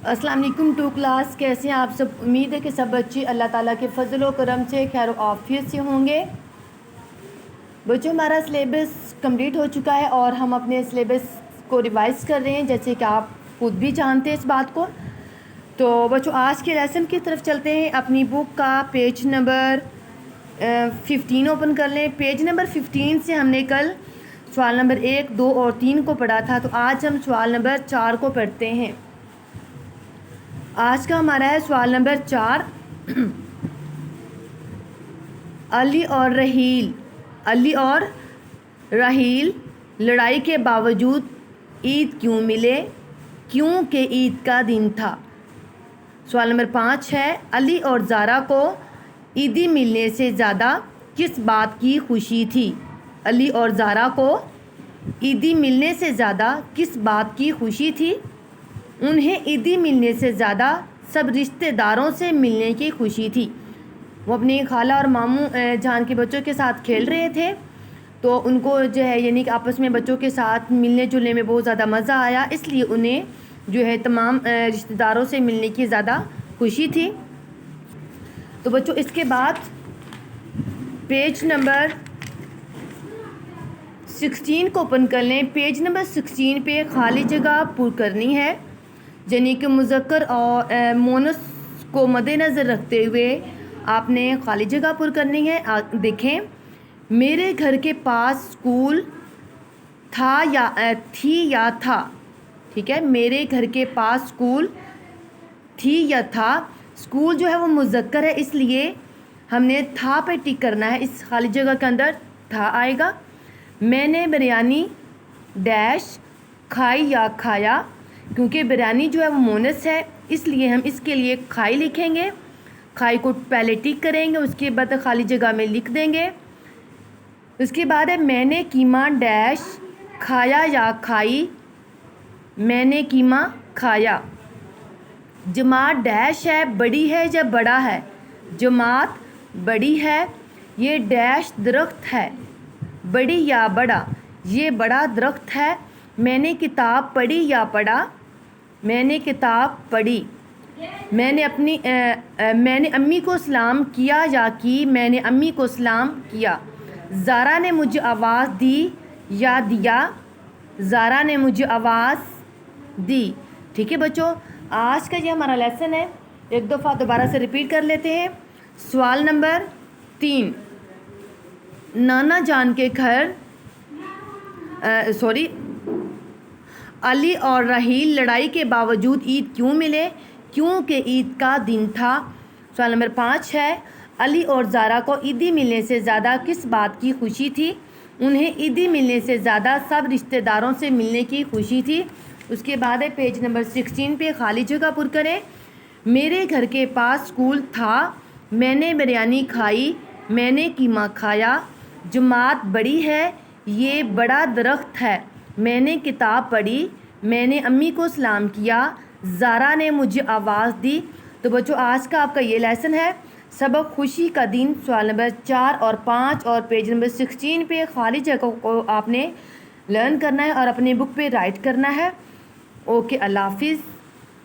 अस्सलाम वालेकुम to class. कैसे हैं आप सब? उम्मीद है कि सब बच्चे अल्लाह ताला के फजल व करम से खैर व आफियत से होंगे। बच्चों, हमारा सिलेबस कंप्लीट हो चुका है और हम अपने सिलेबस को रिवाइज़ कर रहे हैं, जैसे कि आप खुद भी जानते हैं इस बात को। तो बच्चों, आज के लेसन की तरफ चलते हैं। अपनी बुक का पेज नंबर 15 ओपन कर लें। पेज नंबर 15 से हमने कल सवाल नंबर 1, 2 और 3 को पढ़ा था, तो आज हम सवाल नंबर 4 को पढ़ते हैं। आज का हमारा है सवाल नंबर 4। अली और राहील लड़ाई के बावजूद ईद क्यों मिले? क्योंकि ईद का दिन था। सवाल नंबर 5 है, अली और ज़ारा को ईदी मिलने से ज़्यादा किस बात की खुशी थी? अली और ज़ारा को ईदी मिलने से ज़्यादा किस बात की खुशी थी? उन्हें ईदी मिलने से ज़्यादा सब रिश्तेदारों से मिलने की खुशी थी। वो अपनी खाला और मामू जान के बच्चों के साथ खेल रहे थे, तो उनको जो है यानी कि आपस में बच्चों के साथ मिलने जुलने में बहुत ज़्यादा मज़ा आया, इसलिए उन्हें जो है तमाम रिश्तेदारों से मिलने की ज़्यादा खुशी थी। तो बच्चों, इसके बाद पेज नंबर 16 को ओपन कर लें। पेज नंबर 16 पे खाली जगह पुर करनी है, यानी कि मुज़क्कर और मोनस को मद्देनज़र रखते हुए आपने खाली जगह पुर करनी है। देखें, मेरे घर के पास स्कूल था या थी या था। ठीक है, मेरे घर के पास स्कूल थी या था। स्कूल जो है वो मुज़क्कर है, इसलिए हमने था पे टिक करना है। इस खाली जगह के अंदर था आएगा। मैंने बिरयानी डैश खाई या खाया, क्योंकि बिरयानी जो है वो मोनस है, इसलिए हम इसके लिए खाई लिखेंगे। खाई को पहले टिक करेंगे, उसके बाद खाली जगह में लिख देंगे। उसके बाद है, मैंने कीमा डैश खाया या खाई। मैंने कीमा खाया। जमात डैश है, बड़ी है या बड़ा है? जमात बड़ी है। ये डैश दरख्त है, बड़ी या बड़ा? ये बड़ा दरख्त है। मैंने किताब पढ़ी या पढ़ा? मैंने किताब पढ़ी। मैंने अम्मी को सलाम किया या की? मैंने अम्मी को सलाम किया। ज़ारा ने मुझे आवाज़ दी या दिया? ज़ारा ने मुझे आवाज़ दी। ठीक है बच्चों, आज का ये हमारा लेसन है। एक दफ़ा दोबारा से रिपीट कर लेते हैं। सवाल नंबर 3, नाना जान के घर अली और राहील लड़ाई के बावजूद ईद क्यों मिले? क्योंकि ईद का दिन था। सवाल नंबर 5 है, अली और ज़ारा को ईदी मिलने से ज़्यादा किस बात की खुशी थी? उन्हें ईदी मिलने से ज़्यादा सब रिश्तेदारों से मिलने की खुशी थी। उसके बाद है, पेज नंबर 16 पे खाली जगह पुर करें। मेरे घर के पास स्कूल था। मैंने बिरयानी खाई। मैंने कीमा खाया। जमात बड़ी है, ये बड़ा दरख्त है। मैंने किताब पढ़ी। मैंने अम्मी को सलाम किया। ज़ारा ने मुझे आवाज़ दी। तो बच्चों, आज का आपका ये लेसन है, सबक खुशी का दिन। सवाल नंबर 4 और 5 और पेज नंबर 16 पे खाली जगह को आपने लर्न करना है और अपनी बुक पे राइट करना है। ओके, अल्लाह हाफिज़।